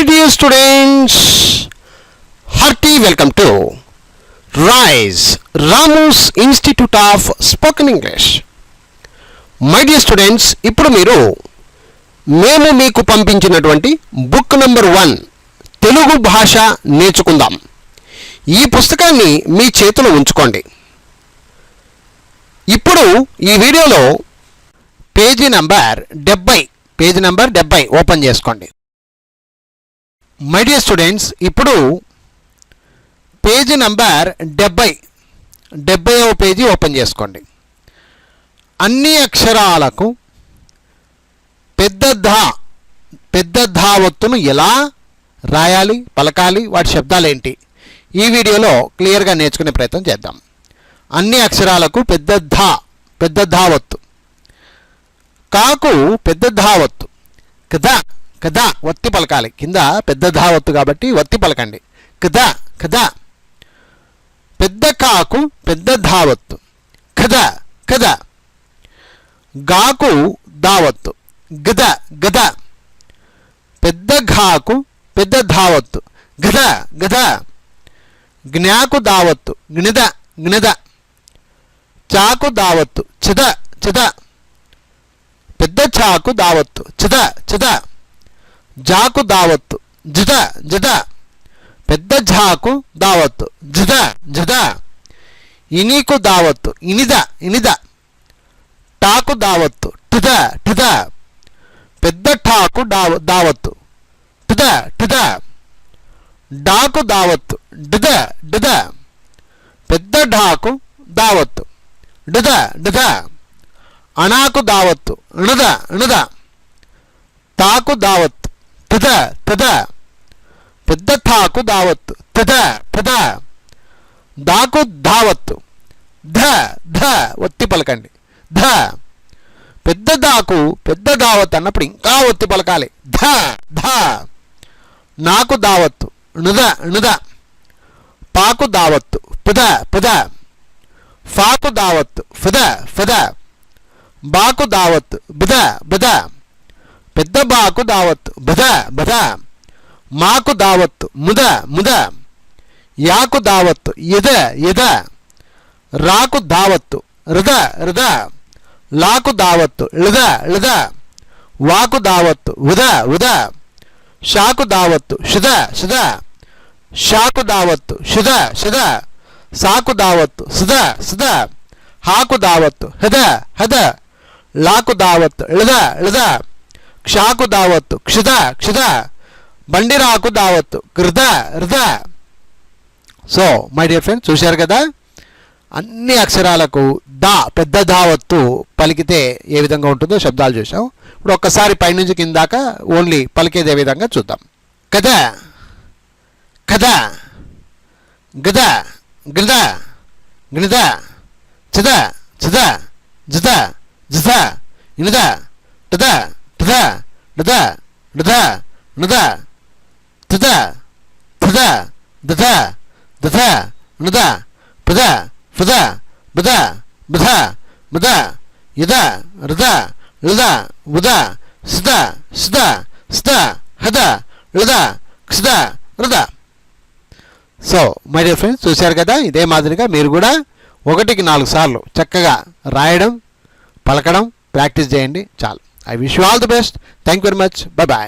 My dear students, hearty welcome to RISE, Ramu's Institute of Spoken English. My dear students, ఇప్పుడు మీరు మేము మీకు పంపించినటువంటి బుక్ నెంబర్ 1 తెలుగు భాష నేర్చుకుందాం ఈ పుస్తకాన్ని మీ చేతిలో ఉంచుకోండి. ఇప్పుడు ఈ వీడియోలో పేజీ నంబర్ 70 ఓపెన్ చేసుకోండి. మై డియర్ స్టూడెంట్స్, ఇప్పుడు పేజీ నంబర్ 70వ పేజీ ఓపెన్ చేసుకోండి. అన్ని అక్షరాలకు పెద్ద ధా ఒత్తును ఎలా రాయాలి, పలకాలి, వాటి శబ్దాలేంటి ఈ వీడియోలో క్లియర్గా నేర్చుకునే ప్రయత్నం చేద్దాం. అన్ని అక్షరాలకు పెద్ద ధా ఒత్తు. కాకు పెద్ద ధా ఒత్తు. కథ ఒత్తి పలకాలి. కింద పెద్ద ధా ఒత్తు కాబట్టి ఒత్తి పలకండి. కథ. పెద్ద కాకు పెద్ద ధా ఒత్తు. కథ. గాకు దా ఒత్తు. గద. పెద్ద ఘాకు పెద్ద ధా ఒత్తు. గద. జ్ఞాకు దావత్తు. జ్ఞద. చాకు దావత్తు. చద. పెద్ద చాకు దావత్తు. చద. జాకు దావత్తు. జద. పెద్ద ఝాకు దావత్తు. జద. ఇనీకు దావత్తు. ఇనిద. టాకు దావత్తు. ఠద. పెద్ద ఠాకు దావత్తు. ఠద. డాకు దావత్తు. డద. పెద్ద ఢాకు దావత్తు. డద. అణాకు దావత్తు. అణద. తాకు దావత్తు. తద. పెద్ద థాకు దావత్తు. తద. దాకు ధావత్తు. ధ ఒత్తి పలకండి. ధ. పెద్ద దాకు పెద్ద దావత్తు అన్నప్పుడు ఇంకా ఒత్తి పలకాలి. ధ. నాకు దావత్తు. ణుద. పాకు దావత్తు. పద. ఫాకు దావత్తు. ఫద. బాకు దావత్తు. బద. పెద్ద బాకు దావత్తు. బద. మాకు దావత్తు. ముద. యాకు దావత్తు. యద. రాకు దావత్తు. రద. లాకు దావత్తు. లద. వాకు దావత్తు. ఉద. షాకు దావత్తు. షద. షాకు దావత్తు. షద. సాకు దావత్తు. సద. హాకు దావత్తు. హద. లాకు దావత్తు. లద. క్షాకు దావత్తు. క్షద. బండిరాకు దావత్తు. రద. సో మై డియర్ ఫ్రెండ్స్, చూశారు కదా, అన్ని అక్షరాలకు పెద్ద ధావత్తు పలికితే ఏ విధంగా ఉంటుందో శబ్దాలు చూసాం. ఇప్పుడు ఒక్కసారి పైనుంచి కిందాక ఓన్లీ పలికేది ఏ విధంగా చూద్దాం. కథ. గద. గిణద. చద. జద. ఇనద. టద. డద. నుద. తద. దద. నుద. పద. బద. ముద. యద. రద. లద. ఉద. సద. హద. లద. క్షద. రద. సో మై డియర్ ఫ్రెండ్స్, చూశారు కదా, ఇదే మాదిరిగా మీరు కూడా 1కి 4 సార్లు చక్కగా రాయడం, పలకడం ప్రాక్టీస్ చేయండి. చాలు. I wish you all the best. Thank you very much. By.